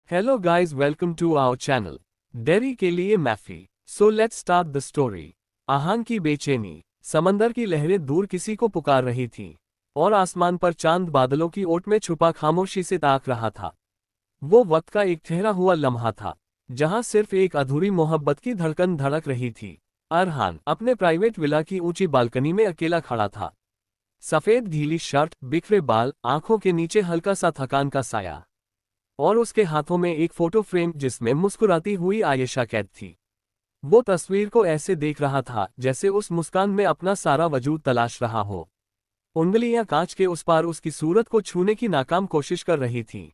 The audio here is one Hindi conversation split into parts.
Hello guys, welcome to our channel. डेरी के लिए मैफी। So let's start the story. Aahan की बेचैनी। समंदर की लहरें दूर किसी को पुकार रही थीं, और आसमान पर चांद बादलों की ओट में छुपा खामोशी से ताक रहा था। वो वक्त का एक ठहरा हुआ लम्हा था, जहां सिर्फ एक अधूरी मोहब्बत की धड़कन धड़क रही थी। अरहान अपने प्राइवेट विला की ऊंची बालकनी में अकेला खड़ा था। सफेद ढीली शर्ट, बिखरे बाल, आंखों के नीचे हल्का सा थकान का साया, और उसके हाथों में एक फोटो फ्रेम जिसमें मुस्कुराती हुई आयशा कैद थी। वो तस्वीर को ऐसे देख रहा था जैसे उस मुस्कान में अपना सारा वजूद तलाश रहा हो। उंगलियां कांच के उस पार उसकी सूरत को छूने की नाकाम कोशिश कर रही थीं,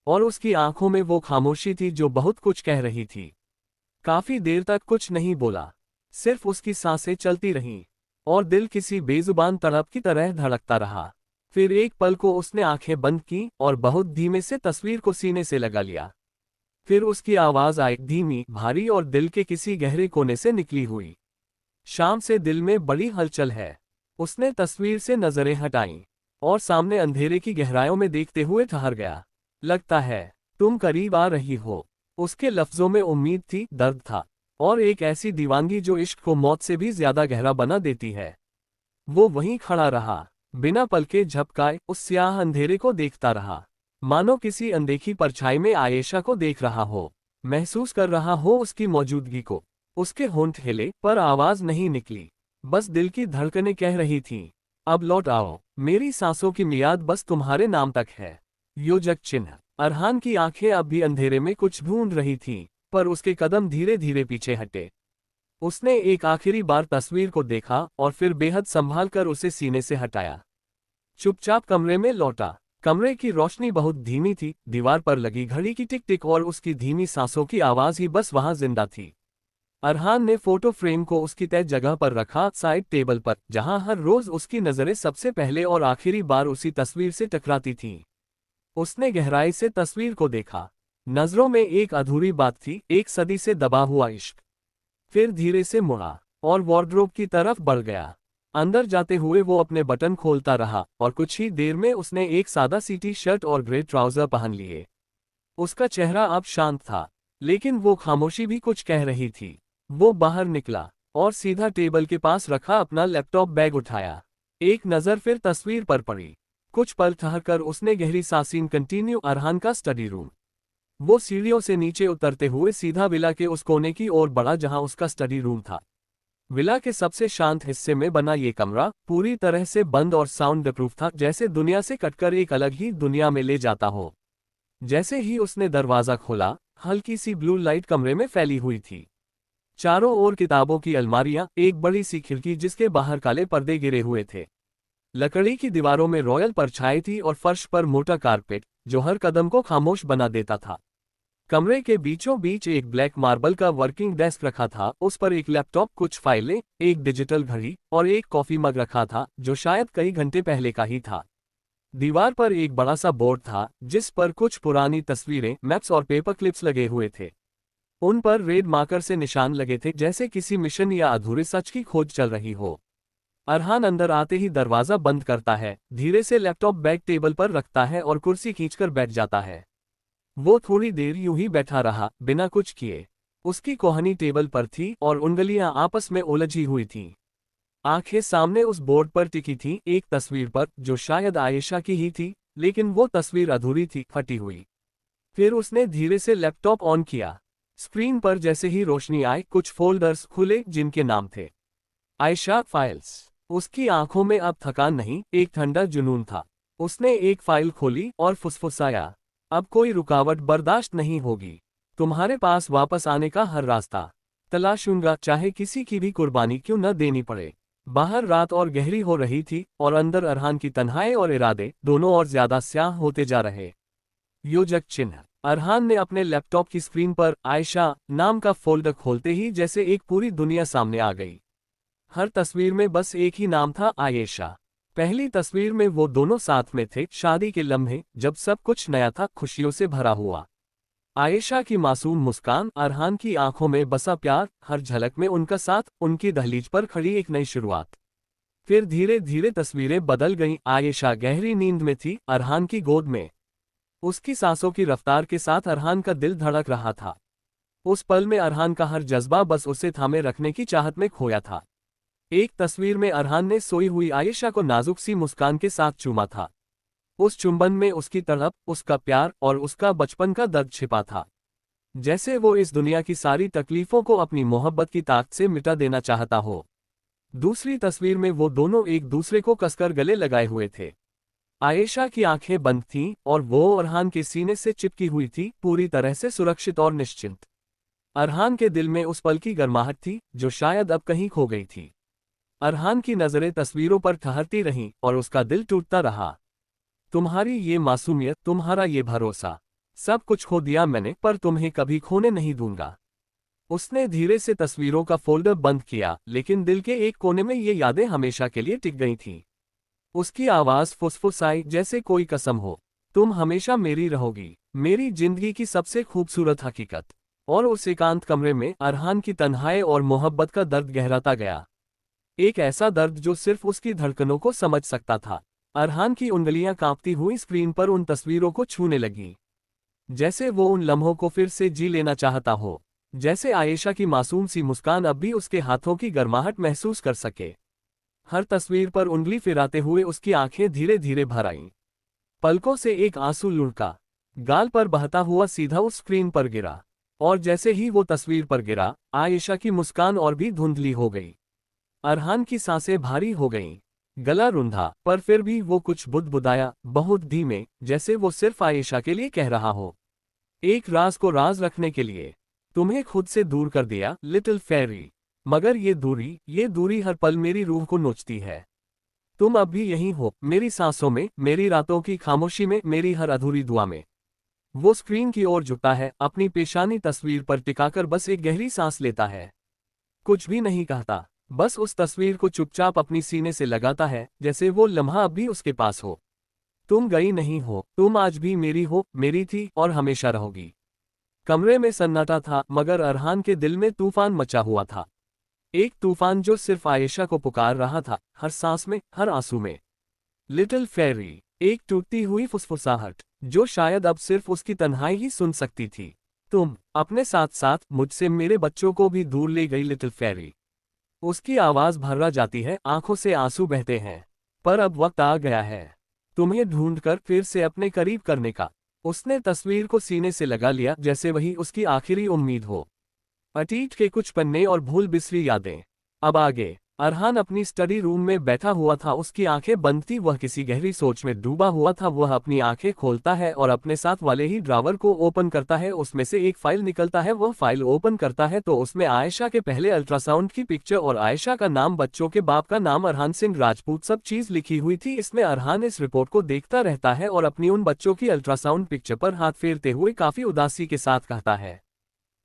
और उसकी आंखों में वो खामोशी थी जो बहुत कुछ कह रही थी। काफी देर तक कुछ नहीं बोला, सिर्फ उसकी सांसें चलती रहीं, और दिल किसी बेजुबान तड़प की तरह धड़कता रहा। फिर एक पल को उसने आंखें बंद की और बहुत धीमे से तस्वीर को सीने से लगा लिया। फिर उसकी आवाज आई, धीमी, भारी और दिल के किसी गहरे कोने से निकली हुई। शाम से दिल में बड़ी हलचल है। उसने तस्वीर से नजरें हटाईं, और सामने अंधेरे की गहराइयों में देखते हुए ठहर गया। लगता है तुम करीब आ रही हो। उसके लफ्जों में उम्मीद थी, दर्द था, और एक ऐसी दीवानगी जो इश्क को मौत से भी ज्यादा गहरा बना देती है। वो वहीं खड़ा रहा, बिना पलके झपकाए, उस स्याह अंधेरे को देखता रहा, मानो किसी अनदेखी परछाई में आयेशा को देख रहा हो, महसूस कर रहा हो उसकी मौजूदगी को। उसके होंठ हिले, पर आवाज नहीं निकली। बस दिल की धड़कनें कह रही थीं, अब लौट आओ, मेरी सांसों की मियाद बस तुम्हारे नाम तक है। योजक चिन्ह। अरहान की आंखें अब भी अंधेरे में कुछ ढूंढ रही थीं, पर उसके कदम धीरे धीरे पीछे हटे। उसने एक आखिरी बार तस्वीर को देखा और फिर बेहद संभाल कर उसे सीने से हटाया। चुपचाप कमरे में लौटा। कमरे की रोशनी बहुत धीमी थी, दीवार पर लगी घड़ी की टिक टिक और उसकी धीमी सांसों की आवाज ही बस वहां जिंदा थी। अरहान ने फोटो फ्रेम को उसकी तय जगह पर रखा, साइड टेबल पर, जहां हर रोज उसकी नजरें सबसे पहले और आखिरी बार उसी तस्वीर से टकराती थीं। उसने गहराई से तस्वीर को देखा। नजरों में एक अधूरी बात थी, एक सदी से दबा हुआ इश्क। फिर धीरे से मुड़ा, और वार्डरोब की तरफ बढ़ गया। अंदर जाते हुए वो अपने बटन खोलता रहा, और कुछ ही देर में उसने एक सादा सी टी शर्ट और ग्रे ट्राउजर पहन लिए। उसका चेहरा अब शांत था, लेकिन वो खामोशी भी कुछ कह रही थी। वो बाहर निकला, और सीधा टेबल के पास रखा अपना लैपटॉप बैग उठाया। एक नज़र फिर तस्वीर पर पड़ी। कुछ पल ठहरकर उसने गहरी सांसें कंटिन्यू। अरहान का स्टडी रूम। वो सीढ़ियों से नीचे उतरते हुए सीधा विला के उस कोने की ओर बढ़ा जहां उसका स्टडी रूम था। विला के सबसे शांत हिस्से में बना ये कमरा पूरी तरह से बंद और साउंड प्रूफ था, जैसे दुनिया से कटकर एक अलग ही दुनिया में ले जाता हो। जैसे ही उसने दरवाजा खोला, हल्की सी ब्लू लाइट कमरे में फैली हुई थी। चारों ओर किताबों की अलमारियां, एक बड़ी सी खिड़की जिसके बाहर काले पर्दे गिरे हुए थे। लकड़ी की दीवारों में रॉयल परछाई थी और फर्श पर मोटा कारपेट, जो हर कदम को खामोश बना देता था। कमरे के बीचों बीच एक ब्लैक मार्बल का वर्किंग डेस्क रखा था, उस पर एक लैपटॉप, कुछ फाइलें, एक डिजिटल घड़ी और एक कॉफी मग रखा था जो शायद कई घंटे पहले का ही था। दीवार पर एक बड़ा सा बोर्ड था जिस पर कुछ पुरानी तस्वीरें, मैप्स और पेपर क्लिप्स लगे हुए थे। उन पर रेड मार्कर से निशान लगे थे, जैसे किसी मिशन या अधूरे सच की खोज चल रही हो। अरहान अंदर आते ही दरवाजा बंद करता है, धीरे से लैपटॉप बैग टेबल पर रखता है और कुर्सी खींचकर बैठ जाता है। वो थोड़ी देर यूं ही बैठा रहा, बिना कुछ किए। उसकी कोहनी टेबल पर थी और उंगलियां आपस में उलझी हुई थीं। आंखें सामने उस बोर्ड पर टिकी थीं, एक तस्वीर पर जो शायद आयशा की ही थी, लेकिन वो तस्वीर अधूरी थी, फटी हुई। फिर उसने धीरे से लैपटॉप ऑन किया। स्क्रीन पर जैसे ही रोशनी आई, कुछ फोल्डर्स खुले जिनके नाम थे आयशा फाइल्स। उसकी आंखों में अब थकान नहीं, एक ठंडा जुनून था। उसने एक फाइल खोली और फुसफुसाया, अब कोई रुकावट बर्दाश्त नहीं होगी। तुम्हारे पास वापस आने का हर रास्ता तलाशूंगा, चाहे किसी की भी कुर्बानी क्यों न देनी पड़े। बाहर रात और गहरी हो रही थी, और अंदर अरहान की तन्हाई और इरादे दोनों और ज्यादा स्याह होते जा रहे। योजक चिन्ह। अरहान ने अपने लैपटॉप की स्क्रीन पर आयशा नाम का फोल्डर खोलते ही जैसे एक पूरी दुनिया सामने आ गई। हर तस्वीर में बस एक ही नाम था, आयेशा। पहली तस्वीर में वो दोनों साथ में थे, शादी के लम्हे, जब सब कुछ नया था, खुशियों से भरा हुआ। आयेशा की मासूम मुस्कान, अरहान की आंखों में बसा प्यार, हर झलक में उनका साथ, उनकी दहलीज पर खड़ी एक नई शुरुआत। फिर धीरे धीरे तस्वीरें बदल गईं। आयेशा गहरी नींद में थी, अरहान की गोद में। उसकी सांसों की रफ्तार के साथ अरहान का दिल धड़क रहा था। उस पल में अरहान का हर जज्बा बस उसे थामे रखने की चाहत में खोया था। एक तस्वीर में अरहान ने सोई हुई आयशा को नाजुक सी मुस्कान के साथ चूमा था। उस चुंबन में उसकी तड़प, उसका प्यार और उसका बचपन का दर्द छिपा था। जैसे वो इस दुनिया की सारी तकलीफों को अपनी मोहब्बत की ताकत से मिटा देना चाहता हो। दूसरी तस्वीर में वो दोनों एक दूसरे को कसकर गले लगाए हुए थे। आयशा की आंखें बंद थीं और वो अरहान के सीने से चिपकी हुई थी, पूरी तरह से सुरक्षित और निश्चिंत। अरहान के दिल में उस पल की गर्माहट थी जो शायद अब कहीं खो गई थी। अरहान की नजरें तस्वीरों पर ठहरती रहीं और उसका दिल टूटता रहा। तुम्हारी ये मासूमियत, तुम्हारा ये भरोसा, सब कुछ खो दिया मैंने, पर तुम्हें कभी खोने नहीं दूंगा। उसने धीरे से तस्वीरों का फोल्डर बंद किया, लेकिन दिल के एक कोने में ये यादें हमेशा के लिए टिक गई थीं। उसकी आवाज फुसफुसाई जैसे कोई कसम हो, तुम हमेशा मेरी रहोगी, मेरी जिंदगी की सबसे खूबसूरत हकीकत। और उस एकांत कमरे में अरहान की तन्हाई और मोहब्बत का दर्द गहराता गया। एक ऐसा दर्द जो सिर्फ उसकी धड़कनों को समझ सकता था। अरहान की उंगलियां कांपती हुई स्क्रीन पर उन तस्वीरों को छूने लगीं, जैसे वो उन लम्हों को फिर से जी लेना चाहता हो, जैसे आयशा की मासूम सी मुस्कान अब भी उसके हाथों की गर्माहट महसूस कर सके। हर तस्वीर पर उंगली फिराते हुए उसकी आंखें धीरे धीरे भर आईं। पलकों से एक आंसू लुढ़का, गाल पर बहता हुआ सीधा उस स्क्रीन पर गिरा, और जैसे ही वो तस्वीर पर गिरा, आयशा की मुस्कान और भी धुंधली हो गई। अरहान की सांसें भारी हो गईं, गला रुंधा, पर फिर भी वो कुछ बुदबुदाया, बहुत धीमे, जैसे वो सिर्फ आयशा के लिए कह रहा हो। एक राज को राज रखने के लिए तुम्हें खुद से दूर कर दिया लिटिल फेरी, मगर ये दूरी हर पल मेरी रूह को नोचती है। तुम अब भी यहीं हो, मेरी सांसों में, मेरी रातों की खामोशी में, मेरी हर अधूरी दुआ में। वो स्क्रीन की ओर झुकता है, अपनी पेशानी तस्वीर पर टिकाकर बस एक गहरी सांस लेता है। कुछ भी नहीं कहता, बस उस तस्वीर को चुपचाप अपनी सीने से लगाता है, जैसे वो लम्हा अब भी उसके पास हो। तुम गई नहीं हो, तुम आज भी मेरी हो, मेरी थी और हमेशा रहोगी। कमरे में सन्नाटा था, मगर अरहान के दिल में तूफान मचा हुआ था। एक तूफान जो सिर्फ आयशा को पुकार रहा था, हर सांस में, हर आंसू में। लिटिल फेरी, एक टूटती हुई फुसफुसाहट जो शायद अब सिर्फ उसकी तन्हाई ही सुन सकती थी। तुम अपने साथ साथ मुझसे मेरे बच्चों को भी दूर ले गई लिटिल फेरी। उसकी आवाज भर्रा जाती है, आंखों से आंसू बहते हैं। पर अब वक्त आ गया है तुम्हें ढूंढकर फिर से अपने करीब करने का। उसने तस्वीर को सीने से लगा लिया, जैसे वही उसकी आखिरी उम्मीद हो। अतीत के कुछ पन्ने और भूल बिसरी यादें। अब आगे। अरहान अपनी स्टडी रूम में बैठा हुआ था, उसकी आंखें बंद थी, वह किसी गहरी सोच में डूबा हुआ था। वह अपनी आंखें खोलता है और अपने साथ वाले ही ड्रावर को ओपन करता है। उसमें से एक फाइल निकलता है। वह फाइल ओपन करता है तो उसमें आयशा के पहले अल्ट्रासाउंड की पिक्चर और आयशा का नाम, बच्चों के बाप का नाम अरहान सिंह राजपूत, सब चीज लिखी हुई थी। इसमें अरहान इस रिपोर्ट को देखता रहता है और अपनी उन बच्चों की अल्ट्रासाउंड पिक्चर पर हाथ फेरते हुए काफी उदासी के साथ कहता है,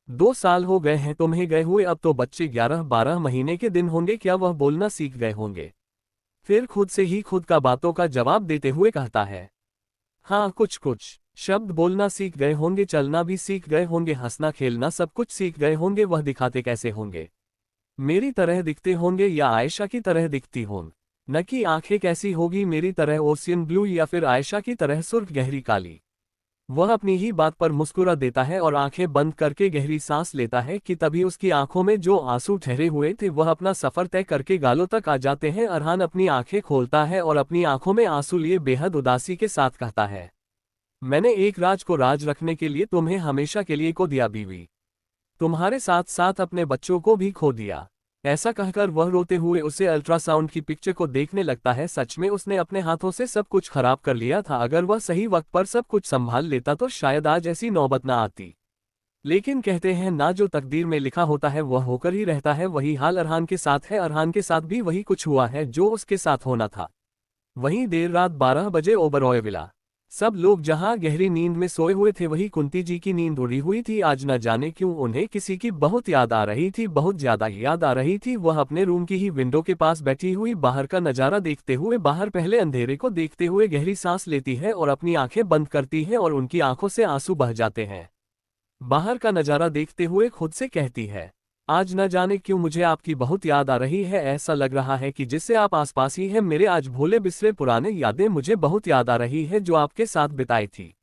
2 साल हो गए हैं तुम्हें गए हुए, अब तो बच्चे 11-12 महीने के दिन होंगे। क्या वह बोलना सीख गए होंगे? फिर खुद से ही खुद का बातों का जवाब देते हुए कहता है, हाँ कुछ कुछ शब्द बोलना सीख गए होंगे, चलना भी सीख गए होंगे, हंसना खेलना सब कुछ सीख गए होंगे। वह दिखाते कैसे होंगे? मेरी तरह दिखते होंगे या आयशा की तरह दिखती हों? न कि आंखें कैसी होगी, मेरी तरह ओशियन ब्लू या फिर आयशा की तरह सुर्ख गहरी काली। वह अपनी ही बात पर मुस्कुरा देता है और आंखें बंद करके गहरी सांस लेता है कि तभी उसकी आंखों में जो आंसू ठहरे हुए थे वह अपना सफर तय करके गालों तक आ जाते हैं। अरहान अपनी आंखें खोलता है और अपनी आंखों में आंसू लिए बेहद उदासी के साथ कहता है, मैंने एक राज को राज रखने के लिए तुम्हें हमेशा के लिए खो दिया बीवी, तुम्हारे साथ साथ अपने बच्चों को भी खो दिया। ऐसा कहकर वह रोते हुए उसे अल्ट्रासाउंड की पिक्चर को देखने लगता है। सच में उसने अपने हाथों से सब कुछ खराब कर लिया था। अगर वह सही वक्त पर सब कुछ संभाल लेता तो शायद आज ऐसी नौबत ना आती। लेकिन कहते हैं ना, जो तकदीर में लिखा होता है वह होकर ही रहता है। वही हाल अरहान के साथ है। अरहान के साथ भी वही कुछ हुआ है जो उसके साथ होना था। वहीं देर रात 12 बजे ओबरॉय विला, सब लोग जहां गहरी नींद में सोए हुए थे वहीं कुंती जी की नींद उड़ी हुई थी। आज न जाने क्यों उन्हें किसी की बहुत याद आ रही थी, बहुत ज्यादा याद आ रही थी। वह अपने रूम की ही विंडो के पास बैठी हुई बाहर का नजारा देखते हुए, बाहर पहले अंधेरे को देखते हुए गहरी सांस लेती है और अपनी आंखें बंद करती है और उनकी आंखों से आंसू बह जाते हैं। बाहर का नजारा देखते हुए खुद से कहती है, आज न जाने क्यों मुझे आपकी बहुत याद आ रही है। ऐसा लग रहा है कि जिससे आप आसपास ही हैं। मेरे आज भूले बिसरे पुराने यादें मुझे बहुत याद आ रही है जो आपके साथ बिताई थी।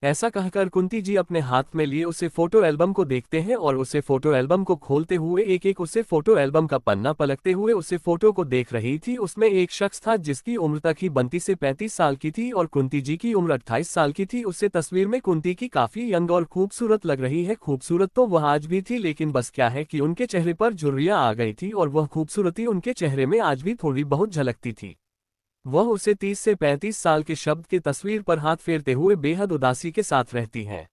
ऐसा कहकर कुंती जी अपने हाथ में लिए उसे फोटो एल्बम को देखते हैं और उसे फोटो एल्बम को खोलते हुए एक एक उसे फोटो एल्बम का पन्ना पलटते हुए उसे फोटो को देख रही थी। उसमें एक शख्स था जिसकी उम्र तक ही 32 से 35 साल की थी और कुंती जी की उम्र 28 साल की थी। उससे तस्वीर में कुंती की काफी यंग और खूबसूरत लग रही है। खूबसूरत तो वह आज भी थी, लेकिन बस क्या है कि उनके चेहरे पर झुर्रियां आ गई थी और वह खूबसूरती उनके चेहरे में आज भी थोड़ी बहुत झलकती थी। वह उसे 30 से 35 साल के शब्द की तस्वीर पर हाथ फेरते हुए बेहद उदासी के साथ रहती हैं।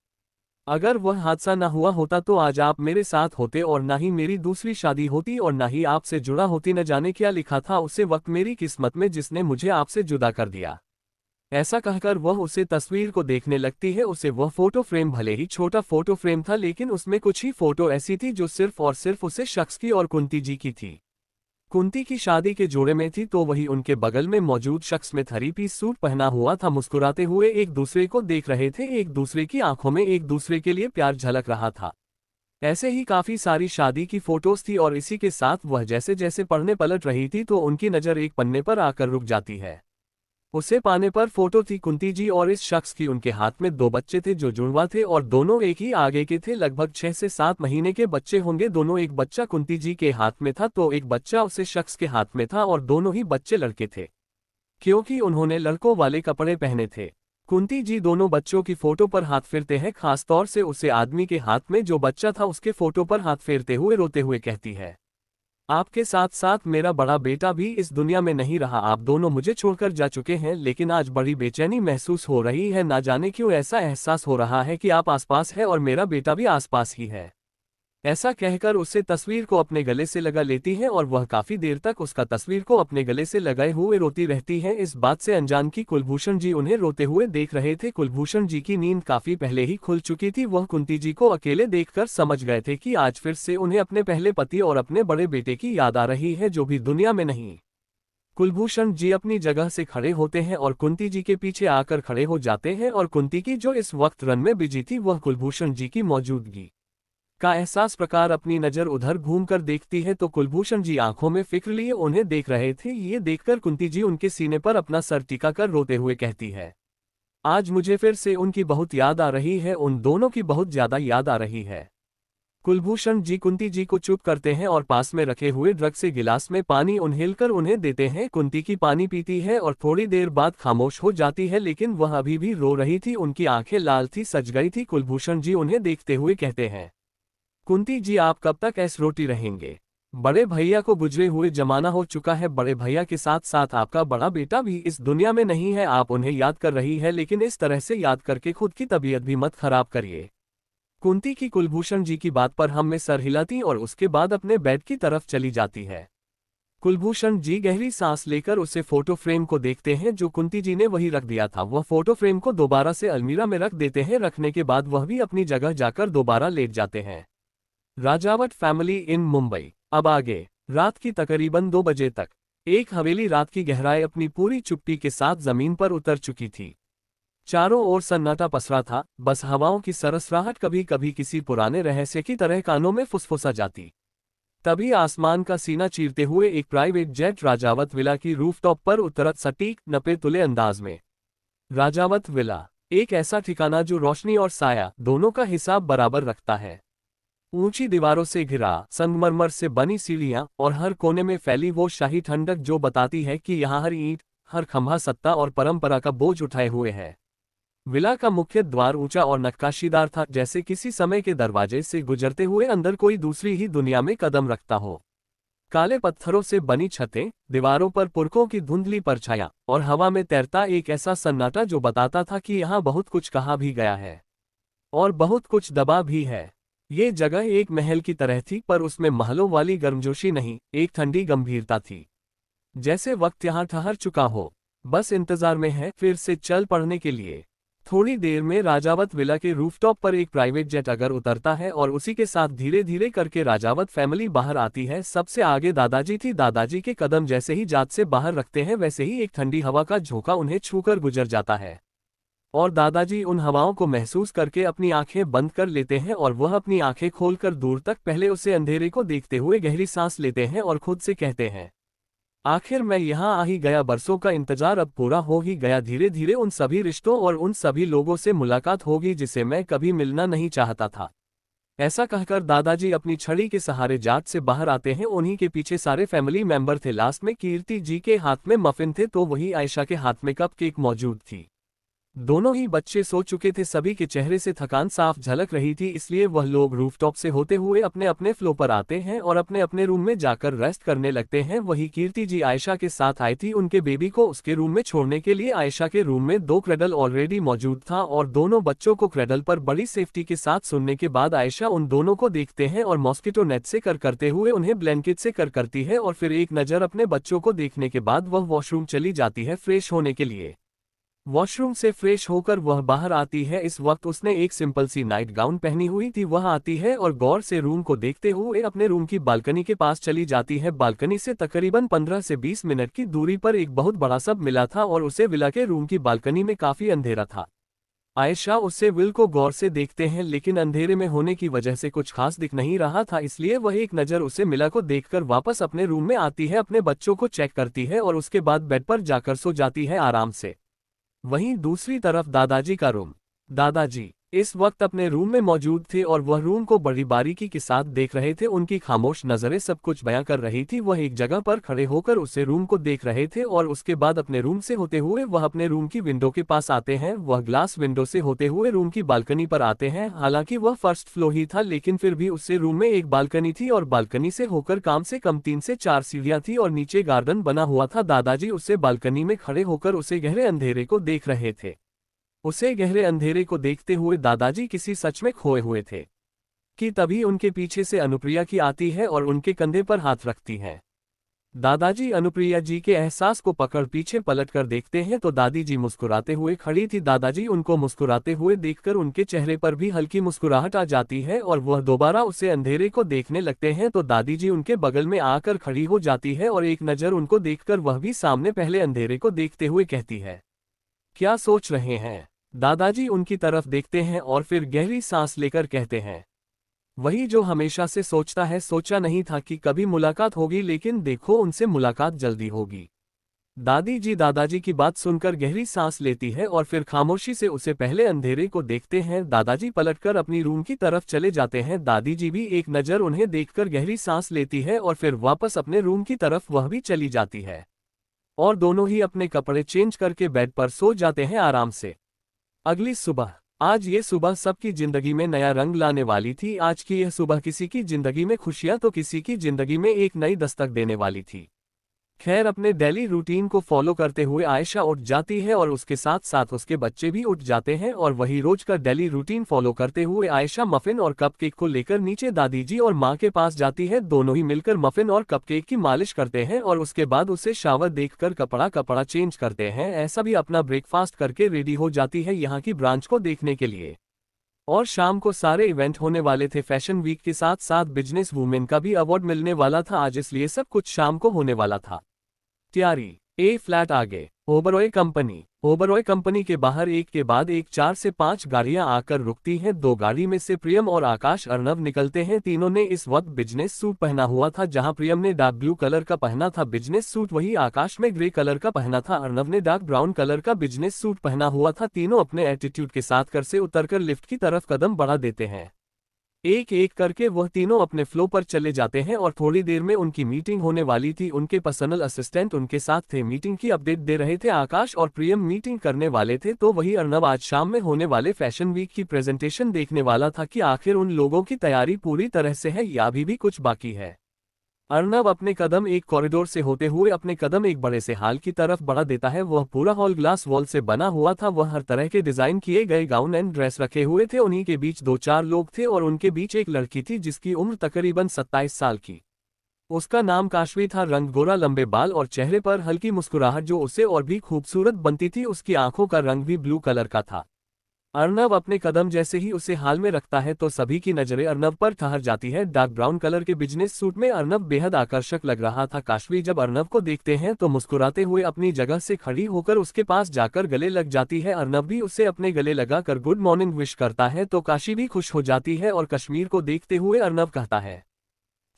अगर वह हादसा न हुआ होता तो आज आप मेरे साथ होते और ना ही मेरी दूसरी शादी होती और ना ही आपसे जुड़ा होती। न जाने क्या लिखा था उसे वक्त मेरी किस्मत में जिसने मुझे आपसे जुदा कर दिया। ऐसा कहकर वह उसे तस्वीर को देखने लगती है। उसे वह फोटो फ्रेम भले ही छोटा फोटो फ्रेम था, लेकिन उसमें कुछ ही फोटो ऐसी थी जो सिर्फ और सिर्फ उसे शख्स की और कुंती जी की थी। कुंती की शादी के जोड़े में थी तो वही उनके बगल में मौजूद शख्स में थ्री पीस सूट पहना हुआ था। मुस्कुराते हुए एक दूसरे को देख रहे थे, एक दूसरे की आंखों में एक दूसरे के लिए प्यार झलक रहा था। ऐसे ही काफी सारी शादी की फोटोज थी और इसी के साथ वह जैसे जैसे पढ़ने पलट रही थी तो उनकी नज़र एक पन्ने पर आकर रुक जाती है। उसे पाने पर फोटो थी कुंती जी और इस शख्स की। उनके हाथ में दो बच्चे थे जो जुड़वा थे और दोनों एक ही आगे के थे। लगभग 6 से 7 महीने के बच्चे होंगे दोनों। एक बच्चा कुंती जी के हाथ में था तो एक बच्चा उसे शख्स के हाथ में था और दोनों ही बच्चे लड़के थे, क्योंकि उन्होंने लड़कों वाले कपड़े पहने थे। कुंती जी दोनों बच्चों की फोटो पर हाथ फेरते हैं, खासतौर से उसे आदमी के हाथ में जो बच्चा था उसके फोटो पर हाथ फेरते हुए रोते हुए कहती है, आपके साथ साथ मेरा बड़ा बेटा भी इस दुनिया में नहीं रहा। आप दोनों मुझे छोड़कर जा चुके हैं, लेकिन आज बड़ी बेचैनी महसूस हो रही है। ना जाने क्यों ऐसा एहसास हो रहा है कि आप आसपास है और मेरा बेटा भी आसपास ही है। ऐसा कहकर उससे तस्वीर को अपने गले से लगा लेती है और वह काफी देर तक उसका तस्वीर को अपने गले से लगाए हुए रोती रहती है। इस बात से अनजान की कुलभूषण जी उन्हें रोते हुए देख रहे थे। कुलभूषण जी की नींद काफी पहले ही खुल चुकी थी। वह कुंती जी को अकेले देखकर समझ गए थे कि आज फिर से उन्हें अपने पहले पति और अपने बड़े बेटे की याद आ रही है, जो भी दुनिया में नहीं। कुलभूषण जी अपनी जगह से खड़े होते हैं और कुंती जी के पीछे आकर खड़े हो जाते हैं और कुंती की जो इस वक्त रन में बिजी थी वह कुलभूषण जी की मौजूदगी का एहसास प्रकार अपनी नजर उधर घूमकर देखती है तो कुलभूषण जी आंखों में फिक्र लिए उन्हें देख रहे थे। ये देखकर कुंती जी उनके सीने पर अपना सर टिकाकर रोते हुए कहती है, आज मुझे फिर से उनकी बहुत याद आ रही है, उन दोनों की बहुत ज्यादा याद आ रही है। कुलभूषण जी कुंती जी को चुप करते हैं और पास में रखे हुए ड्रग से गिलास में पानी उन्हेलकर उन्हें देते हैं। कुंती की पानी पीती है और थोड़ी देर बाद खामोश हो जाती है, लेकिन वह अभी भी रो रही थी। उनकी आंखें लाल थी, सज गई थी। कुलभूषण जी उन्हें देखते हुए कहते हैं, कुंती जी आप कब तक ऐसे रोती रहेंगे? बड़े भैया को गुजरे हुए जमाना हो चुका है। बड़े भैया के साथ साथ आपका बड़ा बेटा भी इस दुनिया में नहीं है। आप उन्हें याद कर रही है, लेकिन इस तरह से याद करके खुद की तबीयत भी मत खराब करिए। कुंती की कुलभूषण जी की बात पर हम में सर हिलाती और उसके बाद अपने बेड की तरफ चली जाती है। कुलभूषण जी गहरी सांस लेकर उसे फोटो फ्रेम को देखते हैं जो कुंती जी ने वही रख दिया था। वह फोटो फ्रेम को दोबारा से अलमीरा में रख देते हैं। रखने के बाद वह भी अपनी जगह जाकर दोबारा लेट जाते हैं। Rajawat family in Mumbai. अब आगे रात की तकरीबन 2 बजे तक एक हवेली रात की गहराई अपनी पूरी चुप्पी के साथ जमीन पर उतर चुकी थी। चारों ओर सन्नाटा पसरा था, बस हवाओं की सरसराहट कभी कभी किसी पुराने रहस्य की तरह कानों में फुसफुसा जाती। तभी आसमान का सीना चीरते हुए एक प्राइवेट जेट राजावत विला की रूफटॉप पर उतरत सटीक नपे तुले अंदाज में। राजावत विला एक ऐसा ठिकाना जो रोशनी और साया दोनों का हिसाब बराबर रखता है। ऊंची दीवारों से घिरा, संगमरमर से बनी सीढ़ियां और हर कोने में फैली वो शाही ठंडक जो बताती है कि यहाँ हर ईंट, हर खंभा सत्ता और परंपरा का बोझ उठाए हुए है। विला का मुख्य द्वार ऊंचा और नक्काशीदार था, जैसे किसी समय के दरवाजे से गुजरते हुए अंदर कोई दूसरी ही दुनिया में कदम रखता हो। काले पत्थरों से बनी छतें, दीवारों पर पुरखों की धुंधली परछायां और हवा में तैरता एक ऐसा सन्नाटा जो बताता था कि यहाँ बहुत कुछ कहा भी गया है और बहुत कुछ दबा भी है। ये जगह एक महल की तरह थी, पर उसमें महलों वाली गर्मजोशी नहीं, एक ठंडी गंभीरता थी। जैसे वक्त यहाँ ठहर चुका हो, बस इंतजार में है फिर से चल पड़ने के लिए। थोड़ी देर में राजावत विला के रूफटॉप पर एक प्राइवेट जेट अगर उतरता है और उसी के साथ धीरे धीरे करके राजावत फैमिली बाहर आती है। सबसे आगे दादाजी थी। दादाजी के कदम जैसे ही जात से बाहर रखते हैं वैसे ही एक ठंडी हवा का झोंका उन्हें छूकर गुजर जाता है और दादाजी उन हवाओं को महसूस करके अपनी आंखें बंद कर लेते हैं और वह अपनी आंखें खोलकर दूर तक पहले उसे अंधेरे को देखते हुए गहरी सांस लेते हैं और खुद से कहते हैं, आखिर मैं यहाँ आ ही गया, बरसों का इंतजार अब पूरा हो ही गया। धीरे धीरे उन सभी रिश्तों और उन सभी लोगों से मुलाकात होगी जिसे मैं कभी मिलना नहीं चाहता था। ऐसा कहकर दादाजी अपनी छड़ी के सहारे जाट से बाहर आते हैं। उन्हीं के पीछे सारे फैमिली मेंबर थे। लास्ट में कीर्ति जी के हाथ में मफिन थे तो वही आयशा के हाथ में कप केक मौजूद थी। दोनों ही बच्चे सो चुके थे, सभी के चेहरे से थकान साफ झलक रही थी, इसलिए वह लोग रूफटॉप से होते हुए अपने अपने फ्लो पर आते हैं और अपने अपने रूम में जाकर रेस्ट करने लगते हैं। वही कीर्ति जी आयशा के साथ आई थी उनके बेबी को उसके रूम में छोड़ने के लिए। आयशा के रूम में 2 क्रेडल ऑलरेडी मौजूद था और दोनों बच्चों को क्रेडल पर बड़ी सेफ्टी के साथ सुनने के बाद आयशा उन दोनों को देखते हैं और मॉस्किटो नेट से करते हुए उन्हें ब्लैंकेट से करती है और फिर एक नज़र अपने बच्चों को देखने के बाद वह वॉशरूम चली जाती है फ्रेश होने के लिए। वॉशरूम से फ्रेश होकर वह बाहर आती है। इस वक्त उसने एक सिंपल सी नाइट गाउन पहनी हुई थी। वह आती है और गौर से रूम को देखते हुए अपने रूम की बालकनी के पास चली जाती है। बालकनी से तकरीबन 15 से 20 मिनट की दूरी पर एक बहुत बड़ा सब मिला था और उसे विला के रूम की बालकनी में काफी अंधेरा था। आयशा उससे विल को गौर से देखते हैं लेकिन अंधेरे में होने की वजह से कुछ खास दिख नहीं रहा था, इसलिए वह एक नज़र उसे मिला को देखकर वापस अपने रूम में आती है, अपने बच्चों को चेक करती है और उसके बाद बेड पर जाकर सो जाती है आराम से। वहीं दूसरी तरफ दादाजी का रूम। दादाजी इस वक्त अपने रूम में मौजूद थे और वह रूम को बड़ी बारीकी के साथ देख रहे थे। उनकी खामोश नजरें सब कुछ बयां कर रही थी। वह एक जगह पर खड़े होकर उसे रूम को देख रहे थे और उसके बाद अपने रूम से होते हुए वह अपने रूम की विंडो के पास आते हैं। वह ग्लास विंडो से होते हुए रूम की बालकनी पर आते हैं। हालांकि वह फर्स्ट फ्लोर ही था लेकिन फिर भी उससे रूम में एक बालकनी थी और बालकनी से होकर कम 3 से 4 सीढ़ियां थी और नीचे गार्डन बना हुआ था। दादाजी उससे बालकनी में खड़े होकर उसे गहरे अंधेरे को देख रहे थे। उसे गहरे अंधेरे को देखते हुए दादाजी किसी सच में खोए हुए थे कि तभी उनके पीछे से अनुप्रिया की आती है और उनके कंधे पर हाथ रखती है। दादाजी अनुप्रिया जी के एहसास को पकड़ पीछे पलटकर देखते हैं तो दादी जी मुस्कुराते हुए खड़ी थी। दादाजी उनको मुस्कुराते हुए देखकर उनके चेहरे पर भी हल्की मुस्कुराहट आ जाती है और वह दोबारा उसे अंधेरे को देखने लगते हैं तो दादी जी उनके बगल में आकर खड़ी हो जाती है और एक नज़र उनको देखकर वह भी सामने पहले अंधेरे को देखते हुए कहती है, क्या सोच रहे हैं? दादाजी उनकी तरफ देखते हैं और फिर गहरी सांस लेकर कहते हैं, वही जो हमेशा से सोचता है। सोचा नहीं था कि कभी मुलाकात होगी लेकिन देखो उनसे मुलाकात जल्दी होगी। दादी जी दादाजी की बात सुनकर गहरी सांस लेती है और फिर खामोशी से उसे पहले अंधेरे को देखते हैं। दादाजी पलटकर अपनी रूम की तरफ चले जाते हैं। दादी जी भी एक नज़र उन्हें देखकर गहरी सांस लेती है और फिर वापस अपने रूम की तरफ वह भी चली जाती है और दोनों ही अपने कपड़े चेंज करके बेड पर सो जाते हैं आराम से। अगली सुबह। आज ये सुबह सबकी जिंदगी में नया रंग लाने वाली थी। आज की यह सुबह किसी की जिंदगी में खुशियां तो किसी की जिंदगी में एक नई दस्तक देने वाली थी। खैर अपने डेली रूटीन को फॉलो करते हुए आयशा उठ जाती है और उसके साथ साथ उसके बच्चे भी उठ जाते हैं और वही रोज का डेली रूटीन फॉलो करते हुए आयशा मफिन और कपकेक को लेकर नीचे दादी जी और माँ के पास जाती है। दोनों ही मिलकर मफिन और कपकेक की मालिश करते हैं और उसके बाद उसे शावर देकर कपड़ा चेंज करते हैं। ऐसा भी अपना ब्रेकफास्ट करके रेडी हो जाती है यहाँ की ब्रांच को देखने के लिए। और शाम को सारे इवेंट होने वाले थे। फैशन वीक के साथ साथ बिजनेस वुमेन का भी अवार्ड मिलने वाला था आज, इसलिए सब कुछ शाम को होने वाला था। तैयारी। ए फ्लैट आगे। ओबरॉय कंपनी के बाहर एक के बाद एक 4 से 5 गाड़ियां आकर रुकती हैं। 2 गाड़ी में से प्रियम और आकाश अर्नव निकलते हैं। तीनों ने इस वक्त बिजनेस सूट पहना हुआ था। जहां प्रियम ने डार्क ब्लू कलर का पहना था बिजनेस सूट, वही आकाश में ग्रे कलर का पहना था। अर्नव ने डार्क ब्राउन कलर का बिजनेस सूट पहना हुआ था। तीनों अपने एटीट्यूड के साथ घर से उतरकर लिफ्ट की तरफ कदम बढ़ा देते हैं। एक एक करके वह तीनों अपने फ्लो पर चले जाते हैं और थोड़ी देर में उनकी मीटिंग होने वाली थी। उनके पर्सनल असिस्टेंट उनके साथ थे, मीटिंग की अपडेट दे रहे थे। आकाश और प्रियम मीटिंग करने वाले थे तो वही अर्नव आज शाम में होने वाले फैशन वीक की प्रेजेंटेशन देखने वाला था कि आखिर उन लोगों की तैयारी पूरी तरह से है या अभी भी कुछ बाकी है। अर्नव अपने कदम एक कॉरिडोर से होते हुए अपने कदम एक बड़े से हॉल की तरफ बढ़ा देता है। वह पूरा हॉल ग्लास वॉल से बना हुआ था। वह हर तरह के डिजाइन किए गए गाउन एंड ड्रेस रखे हुए थे। उन्हीं के बीच 2-4 लोग थे और उनके बीच एक लड़की थी जिसकी उम्र तकरीबन 27 साल की। उसका नाम काशवी था। रंग गोरा, लंबे बाल और चेहरे पर हल्की मुस्कुराहट जो उसे और भी खूबसूरत बनती थी। उसकी आंखों का रंग भी ब्लू कलर का था। अर्नव अपने कदम जैसे ही उसे हाल में रखता है तो सभी की नजरें अर्नव पर ठहर जाती है। डार्क ब्राउन कलर के बिजनेस सूट में अर्नव बेहद आकर्षक लग रहा था। काशवी जब अर्नव को देखते हैं तो मुस्कुराते हुए अपनी जगह से खड़ी होकर उसके पास जाकर गले लग जाती है। अर्नव भी उसे अपने गले लगाकर गुड मॉर्निंग विश करता है तो काशी भी खुश हो जाती है और कश्मीर को देखते हुए अर्नव कहता है,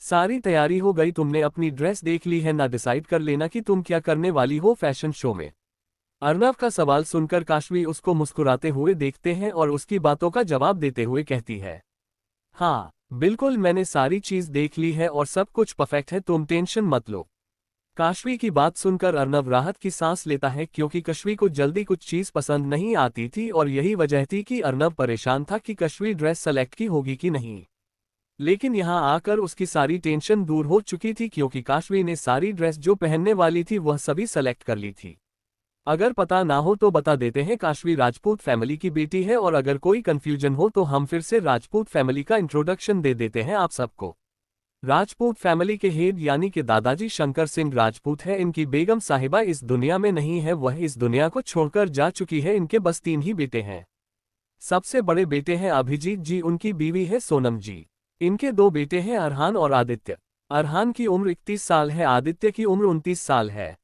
सारी तैयारी हो गई, तुमने अपनी ड्रेस देख ली है ना, डिसाइड कर लेना कि तुम क्या करने वाली हो फैशन शो में। अर्नव का सवाल सुनकर काशवी उसको मुस्कुराते हुए देखते हैं और उसकी बातों का जवाब देते हुए कहती है, हाँ बिल्कुल, मैंने सारी चीज देख ली है और सब कुछ परफेक्ट है, तुम टेंशन मत लो। काशवी की बात सुनकर अर्नव राहत की सांस लेता है, क्योंकि कशवी को जल्दी कुछ चीज पसंद नहीं आती थी और यही वजह थी कि अर्नव परेशान था कि कशवी ड्रेस सेलेक्ट की होगी कि नहीं। लेकिन यहाँ आकर उसकी सारी टेंशन दूर हो चुकी थी, क्योंकि काशवी ने सारी ड्रेस जो पहनने वाली थी वह सभी सेलेक्ट कर ली थी। अगर पता ना हो तो बता देते हैं, काशवी राजपूत फैमिली की बेटी है, और अगर कोई कंफ्यूजन हो तो हम फिर से राजपूत फैमिली का इंट्रोडक्शन दे देते हैं आप सबको। राजपूत फैमिली के हेड यानी कि दादाजी शंकर सिंह राजपूत है। इनकी बेगम साहिबा इस दुनिया में नहीं है, वह इस दुनिया को छोड़कर जा चुकी है। इनके बस 3 ही बेटे हैं। सबसे बड़े बेटे हैं अभिजीत जी, उनकी बीवी है सोनम जी। इनके 2 बेटे हैं अरहान और आदित्य। अरहान की उम्र 31 साल है, आदित्य की उम्र 29 साल है।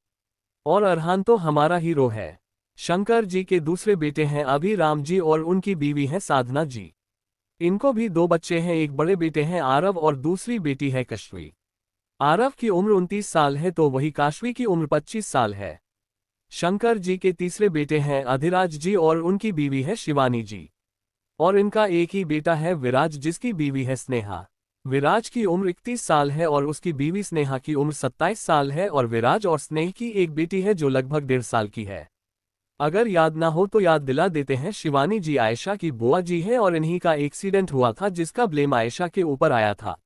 और अरहान तो हमारा हीरो है। शंकर जी के दूसरे बेटे हैं अभिराम जी और उनकी बीवी है साधना जी। इनको भी 2 बच्चे हैं, एक बड़े बेटे हैं आरव और दूसरी बेटी है कशवी। आरव की उम्र 29 साल है तो वही काशवी की उम्र 25 साल है। शंकर जी के तीसरे बेटे हैं अधिराज जी और उनकी बीवी है शिवानी जी। और इनका एक ही बेटा है विराज, जिसकी बीवी है स्नेहा। विराज की उम्र 31 साल है और उसकी बीवी स्नेहा की उम्र 27 साल है। और विराज और स्नेह की एक बेटी है जो लगभग 1.5 साल की है। अगर याद ना हो तो याद दिला देते हैं, शिवानी जी आयशा की बुआ जी है और इन्हीं का एक्सीडेंट हुआ था जिसका ब्लेम आयशा के ऊपर आया था।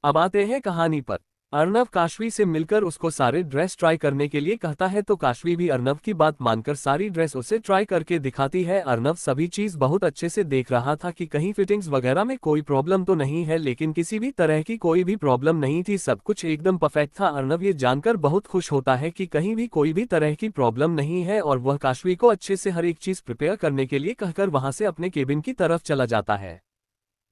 अब आते हैं कहानी पर। अर्नव काशवी से मिलकर उसको सारे ड्रेस ट्राई करने के लिए कहता है, तो काशवी भी अर्नव की बात मानकर सारी ड्रेस उसे ट्राई करके दिखाती है। अर्नव सभी चीज बहुत अच्छे से देख रहा था कि कहीं फिटिंग्स वगैरह में कोई प्रॉब्लम तो नहीं है, लेकिन किसी भी तरह की कोई भी प्रॉब्लम नहीं थी, सब कुछ एकदम परफेक्ट था। अर्नव ये जानकर बहुत खुश होता है कि कहीं भी कोई भी तरह की प्रॉब्लम नहीं है और वह काशवी को अच्छे से हर एक चीज प्रिपेयर करने के लिए कहकर वहां से अपने केबिन की तरफ चला जाता है।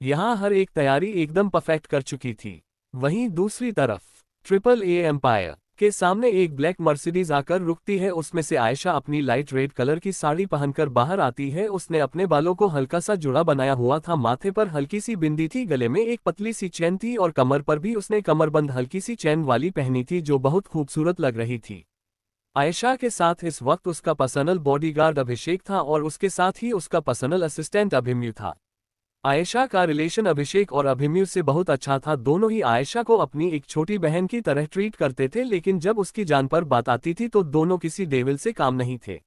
यहाँ हर एक तैयारी एकदम परफेक्ट कर चुकी थी। वहीं दूसरी तरफ ट्रिपल ए एम्पायर के सामने एक ब्लैक मर्सिडीज आकर रुकती है। उसमें से आयशा अपनी लाइट रेड कलर की साड़ी पहनकर बाहर आती है। उसने अपने बालों को हल्का सा जुड़ा बनाया हुआ था, माथे पर हल्की सी बिंदी थी, गले में एक पतली सी चैन थी और कमर पर भी उसने कमरबंद हल्की सी चैन वाली पहनी थी जो बहुत खूबसूरत लग रही थी। आयशा के साथ इस वक्त उसका पर्सनल बॉडीगार्ड अभिषेक था और उसके साथ ही उसका पर्सनल असिस्टेंट अभिमन्यु था। आयशा का रिलेशन अभिषेक और अभिमन्यु से बहुत अच्छा था। दोनों ही आयशा को अपनी एक छोटी बहन की तरह ट्रीट करते थे, लेकिन जब उसकी जान पर बात आती थी तो दोनों किसी डेविल से काम नहीं थे।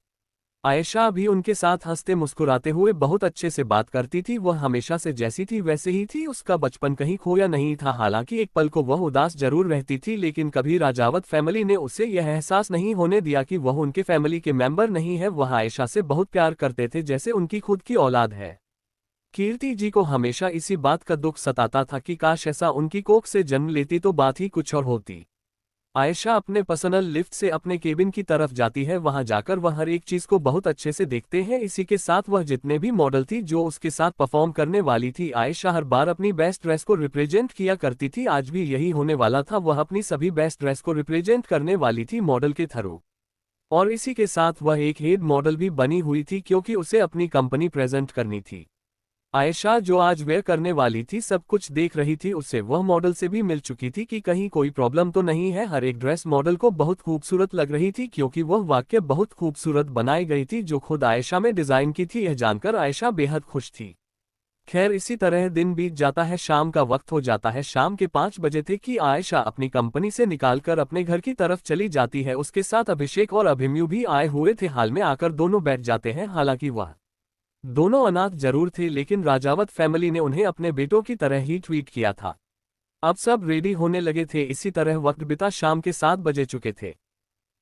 आयशा भी उनके साथ हंसते मुस्कुराते हुए बहुत अच्छे से बात करती थी। वह हमेशा से जैसी थी वैसे ही थी, उसका बचपन कहीं खोया नहीं था। हालांकि एक पल को वह उदास जरूर रहती थी, लेकिन कभी राजावत फैमिली ने उसे यह एहसास नहीं होने दिया कि वह उनके फैमिली के मेंबर नहीं है। वह आयशा से बहुत प्यार करते थे जैसे उनकी खुद की औलाद है। कीर्ति जी को हमेशा इसी बात का दुख सताता था कि काश ऐसा उनकी कोख से जन्म लेती तो बात ही कुछ और होती। आयशा अपने पर्सनल लिफ्ट से अपने केबिन की तरफ जाती है। वहां जाकर वह हर एक चीज को बहुत अच्छे से देखते हैं। इसी के साथ वह जितने भी मॉडल थी जो उसके साथ परफॉर्म करने वाली थी, आयशा हर बार अपनी बेस्ट ड्रेस को रिप्रेजेंट किया करती थी। आज भी यही होने वाला था, वह अपनी सभी बेस्ट ड्रेस को रिप्रेजेंट करने वाली थी मॉडल के थ्रू। और इसी के साथ वह एक हेड मॉडल भी बनी हुई थी, क्योंकि उसे अपनी कंपनी प्रेजेंट करनी थी। आयशा जो आज वेयर करने वाली थी सब कुछ देख रही थी, उससे वह मॉडल से भी मिल चुकी थी कि कहीं कोई प्रॉब्लम तो नहीं है। हर एक ड्रेस मॉडल को बहुत खूबसूरत लग रही थी, क्योंकि वह वाकई बहुत खूबसूरत बनाई गई थी जो खुद आयशा में डिजाइन की थी। यह जानकर आयशा बेहद खुश थी। खैर इसी तरह दिन बीत जाता है, शाम का वक्त हो जाता है। शाम के 5 बजे थे कि आयशा अपनी कंपनी से निकालकर अपने घर की तरफ चली जाती है। उसके साथ अभिषेक और अभिमन्यु भी आए हुए थे। हाल में आकर दोनों बैठ जाते हैं। हालांकि वह दोनों अनाथ जरूर थे, लेकिन राजावत फैमिली ने उन्हें अपने बेटों की तरह ही ट्रीट किया था। अब सब रेडी होने लगे थे। इसी तरह वक्त बिता शाम के 7 बजे चुके थे।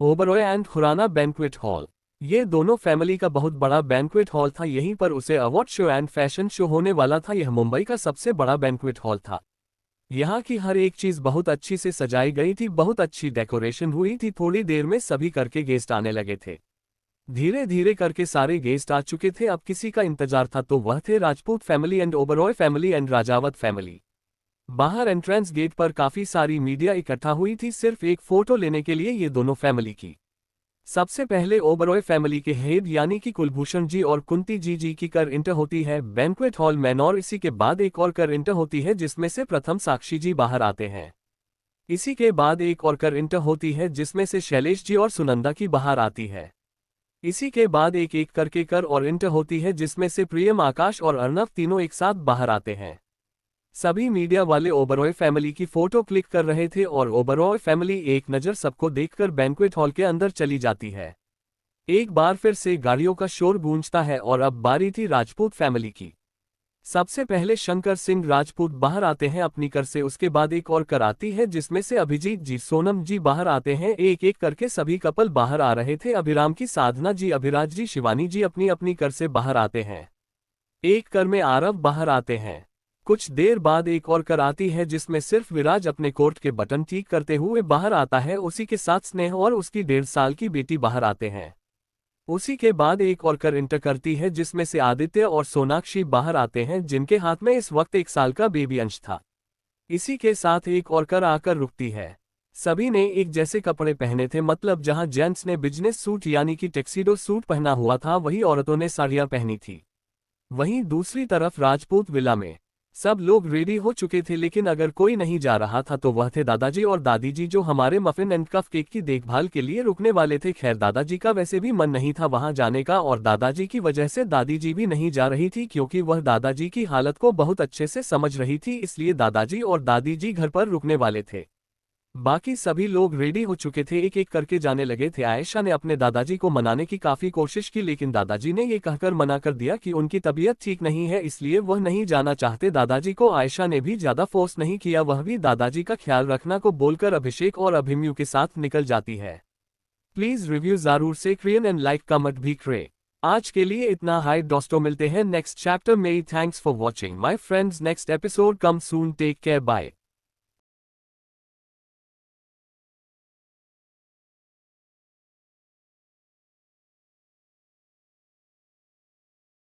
Oberoi and Khurana banquet hall, ये दोनों फैमिली का बहुत बड़ा बैंक्वेट हॉल था। यहीं पर उसे award show and fashion show होने वाला था। यह मुंबई का सबसे बड़ा बैंक्वेट हॉल था। यहाँ की हर एक चीज बहुत अच्छी से सजाई गई थी, बहुत अच्छी डेकोरेशन हुई थी। थोड़ी देर में सभी करके गेस्ट आने लगे थे। धीरे धीरे करके सारे गेस्ट आ चुके थे। अब किसी का इंतजार था तो वह थे Rajput family and Oberoi family and Rajawat family. बाहर एंट्रेंस गेट पर काफी सारी मीडिया इकट्ठा हुई थी, सिर्फ एक फोटो लेने के लिए ये दोनों फैमिली की। सबसे पहले ओबरॉय फैमिली के हेड यानी कि कुलभूषण जी और कुंती जी की कर इंटर होती है बैंक्वेट हॉल में, और इसी के बाद एक और कर इंटर होती है जिसमें से प्रथम साक्षी जी बाहर आते हैं। इसी के बाद एक और कर इंटर होती है जिसमें से शैलेश जी और सुनंदा की बाहर आती है। इसी के बाद एक एक करके कर और इंटर होती है जिसमें से प्रियम, आकाश और अर्नव तीनों एक साथ बाहर आते हैं। सभी मीडिया वाले ओबरॉय फैमिली की फोटो क्लिक कर रहे थे और ओबरॉय फैमिली एक नज़र सबको देखकर बैंक्वेट हॉल के अंदर चली जाती है। एक बार फिर से गाड़ियों का शोर गूंजता है और अब बारी थी राजपूत फैमिली की। सबसे पहले शंकर सिंह राजपूत बाहर आते हैं अपनी कर से, उसके बाद एक और कर आती है जिसमें से अभिजीत जी, सोनम जी बाहर आते हैं। एक एक करके सभी कपल बाहर आ रहे थे। अभिराम की साधना जी, अभिराज जी, शिवानी जी अपनी अपनी कर से बाहर आते हैं। एक कर में आरव बाहर आते हैं। कुछ देर बाद एक और कर आती है जिसमें सिर्फ विराज अपने कोट के बटन ठीक करते हुए बाहर आता है। उसी के साथ स्नेह और उसकी 1.5 साल की बेटी बाहर आते हैं। उसी के बाद एक और कर इंटर करती है जिसमें से आदित्य और सोनाक्षी बाहर आते हैं जिनके हाथ में इस वक्त 1 साल का बेबी अंश था। इसी के साथ एक और कर आकर रुकती है। सभी ने एक जैसे कपड़े पहने थे, मतलब जहां जेंट्स ने बिजनेस सूट यानी कि टैक्सीडो सूट पहना हुआ था वही औरतों ने साड़ियां पहनी थी। वहीं दूसरी तरफ राजपूत विला में सब लोग रेडी हो चुके थे, लेकिन अगर कोई नहीं जा रहा था तो वह थे दादाजी और दादी जी, जो हमारे मफिन एंड कप केक की देखभाल के लिए रुकने वाले थे। खैर दादाजी का वैसे भी मन नहीं था वहां जाने का और दादाजी की वजह से दादी जी भी नहीं जा रही थी, क्योंकि वह दादाजी की हालत को बहुत अच्छे से समझ रही थी, इसलिए दादाजी और दादी जी घर पर रुकने वाले थे। बाकी सभी लोग रेडी हो चुके थे, एक एक करके जाने लगे थे। आयशा ने अपने दादाजी को मनाने की काफी कोशिश की, लेकिन दादाजी ने ये कहकर मना कर दिया कि उनकी तबीयत ठीक नहीं है, इसलिए वह नहीं जाना चाहते। दादाजी को आयशा ने भी ज्यादा फोर्स नहीं किया, वह भी दादाजी का ख्याल रखना को बोलकर अभिषेक और अभिमन्यु के साथ निकल जाती है। प्लीज रिव्यू जरूर से क्रियन एंड लाइक कमेंट भी करे। आज के लिए इतना। हाय दोस्तों, मिलते हैं नेक्स्ट चैप्टर में। Thanks for watching my friends, next episode come soon, take care, bye.